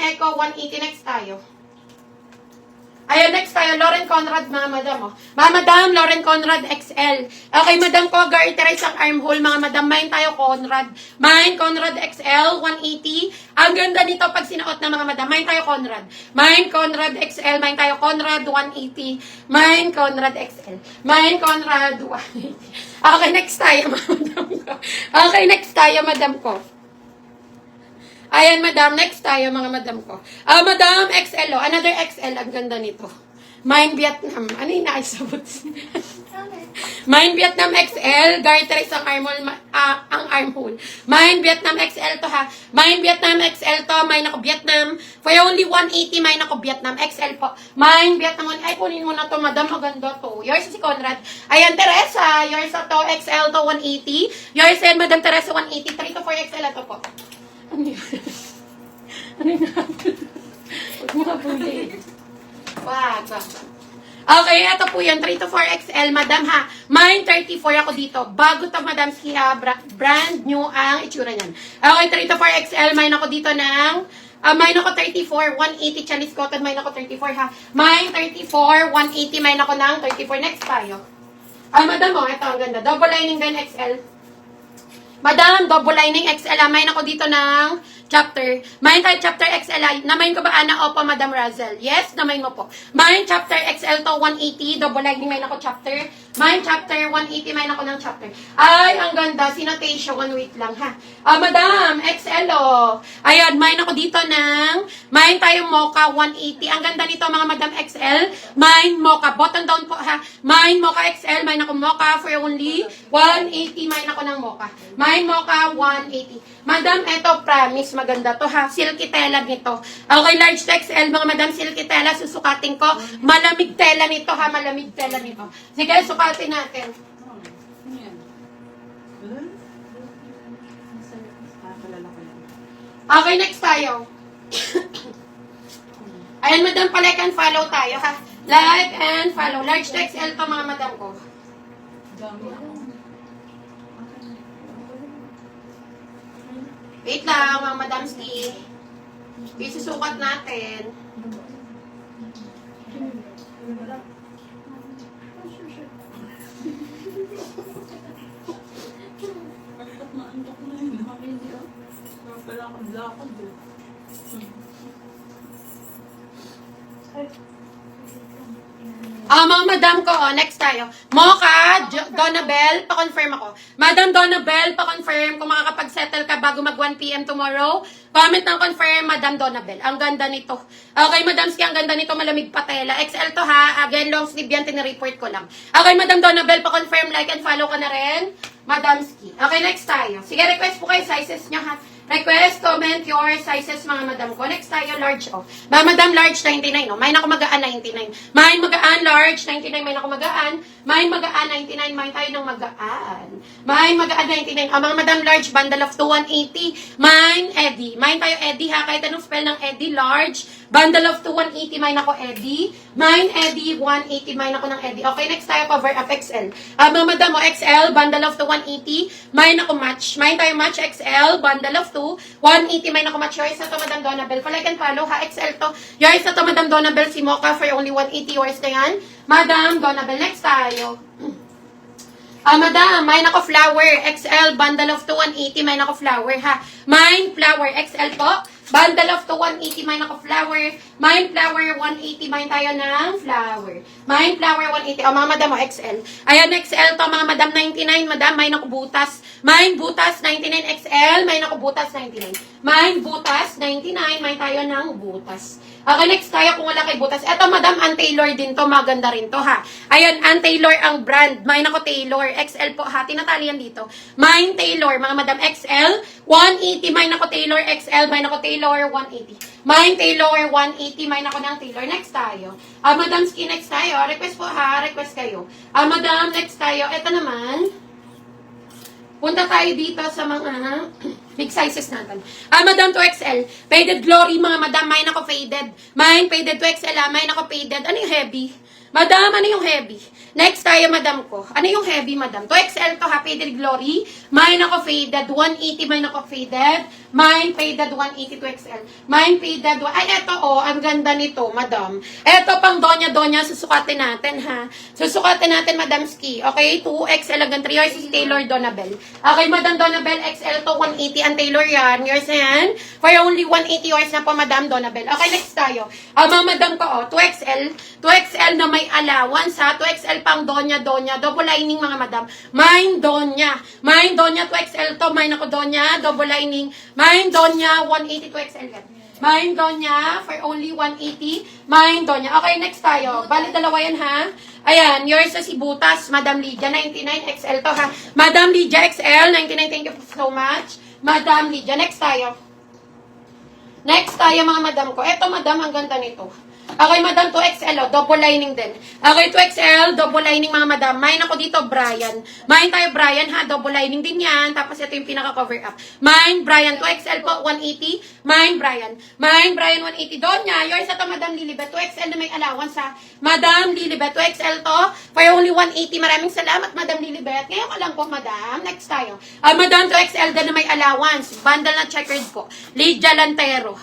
Echo 180 next tayo. Ayan, next tayo, Lauren Conrad, mga madam. Oh. Mga madam, Lauren Conrad XL. Okay, madam ko, garterize ang armhole, mga madam. Mine tayo, Conrad. Mine, Conrad XL, 180. Ang ganda nito pag sinuot na mga madam. Mine tayo, Conrad. Mine, Conrad XL. Mine tayo, Conrad, 180. Mine, Conrad XL. Mine, Conrad, 180. Okay, next tayo, mga madam ko. Okay, next tayo, madam ko. Ayan, madam. Next tayo, mga madam ko. Madam, XL, oh. Another XL. Ang ganda nito. Mine Vietnam. Ano yung naisabot? Mine Vietnam XL. Garterize ang armhole. Mine Vietnam XL to, ha. Mine Vietnam XL to. Mine ako Vietnam. For only 180, mine ako Vietnam XL po. Mine Vietnam. Ay, kunin mo na to, madam. Maganda to. Yours si Conrad. Ayan, Teresa. Yours to, XL to, 180. Yours and Madam Teresa, 180. 3 to 4 XL to po. Ano yun? Ano yun? Huwag mo kabuli. Wag. Okay, ito po yan. 3 to 4 XL, madam, ha. Mine 34 ako dito. Bago to, madam, brand new ang itsura niyan. Okay, 3 to 4 XL. Mine ako dito ng... mine ako 34, 180 Chinese cotton. Mine ako 34, ha. Mine 34, 180. Mine ako ng 34. Next tayo. Madam, oh, ito ang ganda. Double lining din XL. Madam, double lining XL. Mine ako dito ng chapter. Mine tayo chapter XL. Namain ko ba, Ana? Opo, Madam Razel. Yes, namain mo po. Mine chapter XL to 180. Double lining, mine ako chapter. Mine chapter 180. Mine ako ng chapter. Ay, ang ganda. Sinotation. Wait lang, ha. Madam, XL, oh. Ayan, mine ako dito ng mine tayo Mocha 180. Ang ganda nito, mga Madam XL. Mine Mocha. Button down po, ha. Mine Mocha XL. Mine ako Mocha for only 180. Mine ako ng Mocha. Mine Mocha 180. Madam, eto promise maganda to, ha. Silky tela nito. Okay, large to XL, mga madam, silky tela, susukatin ko. Malamig tela nito, ha. Malamig tela nito. Sige, sukatin natin. Okay, next tayo. Ayan, madam, like and follow tayo, ha. Like and follow. Large to XL to, mga madam ko. Wait lang, mga Madam Steve. Isusukat natin. Mga madam ko, next tayo. Mocha, Donabel, pa-confirm ako. Madam Donabel, pa-confirm kung makakapag-settle ka bago mag 1 PM tomorrow. Comment ng confirm, Madam Donabel. Ang ganda nito. Okay, Madam Ski, ang ganda nito, malamig patela. XL to, ha. Again, long sleeve yan, tinireport ko lang. Okay, Madam Donabel, pa-confirm, like and follow ka na rin. Madam Ski. Okay, next tayo. Sige, request po kayo sizes nyo, ha. Request, comment your sizes, mga madam ko. Next tayo, large, oh. Madam, large, 99, oh. Mine ako magaan, 99. Mine magaan, large, 99. Mine ako magaan. Mine magaan, 99. Mine tayo ng magaan. Mine magaan, 99. Mga madam, large, bundle of 2, 180. Mine, Eddie. Mine tayo, Eddie, ha. Kahit anong spell ng Eddie, large. Bundle of 2, 180. Mine ako, Eddie. Mine, Eddie, 180. Mine ako ng Eddie. Okay, next tayo, cover up XL. Mga madam, oh, XL, bundle of 2, 180. Mine ako match. Mine tayo match, XL, bundle of 2, 180. Mine ako match. Yours na to, Madam Donabel. Like and follow, ha. XL to. Yours na to, Madam Donabel. Si Mocha for only 180. Yours na yan. Madam Donabel. Next tayo. Madam, mine ako flower. XL, bundle of 2, 180. Mine ako flower, ha. Mine flower. XL po. Bundle of 2, 180. Mine ako flower. Mine flower, 180. Mine tayo ng flower. Mine flower, 180. Mga madam, XL. Ayan, XL to, mga madam, 99. Madam, mine ako butas. Mine butas, 99 XL. Mine ako butas, 99. Mine butas, 99. Mine tayo ng butas. Okay, next tayo kung wala kay butas. Eto, madam, Ann-Taylor din to. Maganda rin to, ha. Ayan, Ann-Taylor ang brand. Mine ako Taylor. XL po, ha. Tinatali yan dito. Mine Taylor, mga madam, XL. 180. Mine ako Taylor. XL. Mine ako Taylor. 180. Mine Taylor. 180. Mine ako ng Taylor. Next tayo. Madam Ski, next tayo. Request po, ha. Request kayo. Madam, next tayo. Eto naman. Punta tayo dito sa mga big sizes natin. Madam to XL. Faded Glory, mga madam. Mine ako faded. Mine faded to XL. Mine ako faded. Ano yung heavy? Madam, ano yung heavy? Next tayo, madam ko. Ano yung heavy, madam? 2XL to ha, faded glory. Mine ako faded, 180 mine ako faded. Mine faded, 180 2XL. Mine faded, ay eto oh, ang ganda nito, madam. Eto pang donya-donya, susukatin natin ha. Susukatin natin, madam ski. Okay, 2XL hanggang 3 yours is Taylor Donabel. Okay, madam Donabel, XL to 180 ang Taylor yan. Yours na yan. For only 180 yours na po, madam Donabel. Okay, next tayo. Mga madam ko oh, 2XL. 2XL na may allowance ha. 2XL pang donya-donya. Double lining mga madam. Mine donya. Mine donya 2XL to. Mine ako donya. Double lining. Mine donya 180 2XL yan. Mine donya for only 180. Mine donya. Okay, next tayo. Bali dalawa yan ha. Ayan, yours sa si Butas. Madam Lydia, 99 XL to ha. Madam Lydia XL, 99. Thank you so much. Madam Lydia. Next tayo. Next tayo mga madam ko. Eto madam, ang ganda nito. Okay, madam, 2XL, oh, double lining din. Okay, 2XL, double lining mga madam. Mine ako dito, Brian. Mine tayo, Brian, ha, double lining din yan. Tapos ito yung pinaka-cover up. Mine, Brian, 2XL po, 180. Mine, Brian. Mine, Brian, 180. Doon niya, yours ito, Madam Lilibet. 2XL na may allowance, ha. Madam Lilibet, 2XL to, for only 180. Maraming salamat, Madam Lilibet. Ngayon ko lang po, madam. Next tayo. Madam, 2XL din na may allowance. Bundle na checkered po. Lydia Lantero.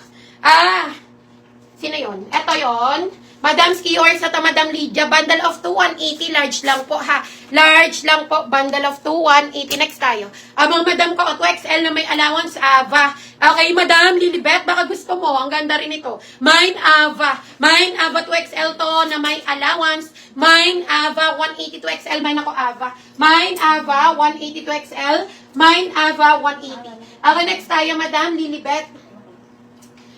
Sino yun? Ito yun. Madam Ski or sa Madam Lydia. Bundle of 2, 180. Large lang po ha. Large lang po. Bundle of 2, 180. Next tayo. Mga madam ko, 2XL na may allowance, Ava. Okay, Madam Lilibet, baka gusto mo. Ang ganda rin ito. Mine Ava. Mine Ava 2XL to na may allowance. Mine Ava 180 2XL. Mine ako Ava. Mine Ava 180 2XL. Mine Ava 180. Okay, next tayo, Madam Lilibet.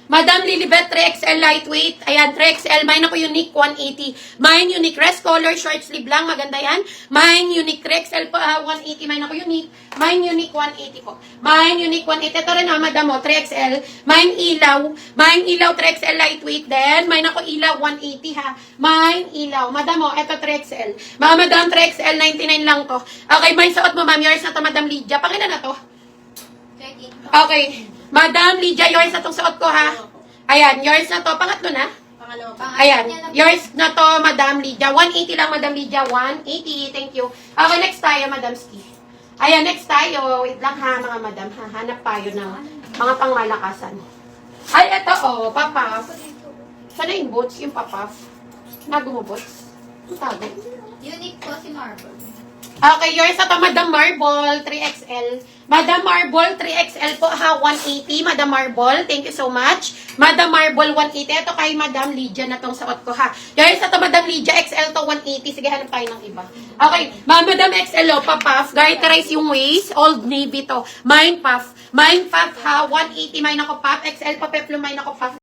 Madam Lilibet, 3XL lightweight. Ayan, 3XL. Mine ako unique, 180. Mine unique, rest color, short sleeve lang. Maganda yan. Mine unique, 3XL po, 180. Mine ako unique. Mine unique, 180 po. Mine unique, 180. Ito rin ha, madam mo, 3XL. Mine ilaw. Mine ilaw, 3XL lightweight din. Mine ako ilaw, 180 ha. Mine ilaw. Madam mo, ito 3XL. Mga madam, 3XL, 99 lang to. Okay, mine suot mo, ma'am. Yours na to, Madam Lydia. Pakilan na to? Okay. Madam Lydia, yours na itong suot ko, ha? Ayan, yours na to. Pangatlo na? Pangalawa. Ayan, yours na to, Madam Lydia. 180 lang, Madam Lydia. 180. Thank you. Okay, next tayo, Madam Ski. Ayan, next tayo. Wait lang ha, mga madam. Ha? Hanap tayo ng mga pangmalakasan. Ay, eto, oh, papaf. Sana yung boots, yung papaf. Nago mo boots? Ang tago. Unique po si Marble. Okay, yours na to, Madam Marble, 3XL. Madam Marble, 3XL po ha, 180. Madam Marble, thank you so much. Madam Marble, 180. Ito kay Madam Lydia na tong suot ko ha. Yours na to, Madam Lydia, XL to, 180. Sige, hanap tayo ng iba. Okay, Madam XL, oh, pa-puff. Garterize yung waist, Old Navy to. Mine puff. Mine puff ha, 180. Mine ako puff. XL pa, peplum, mine ako puff.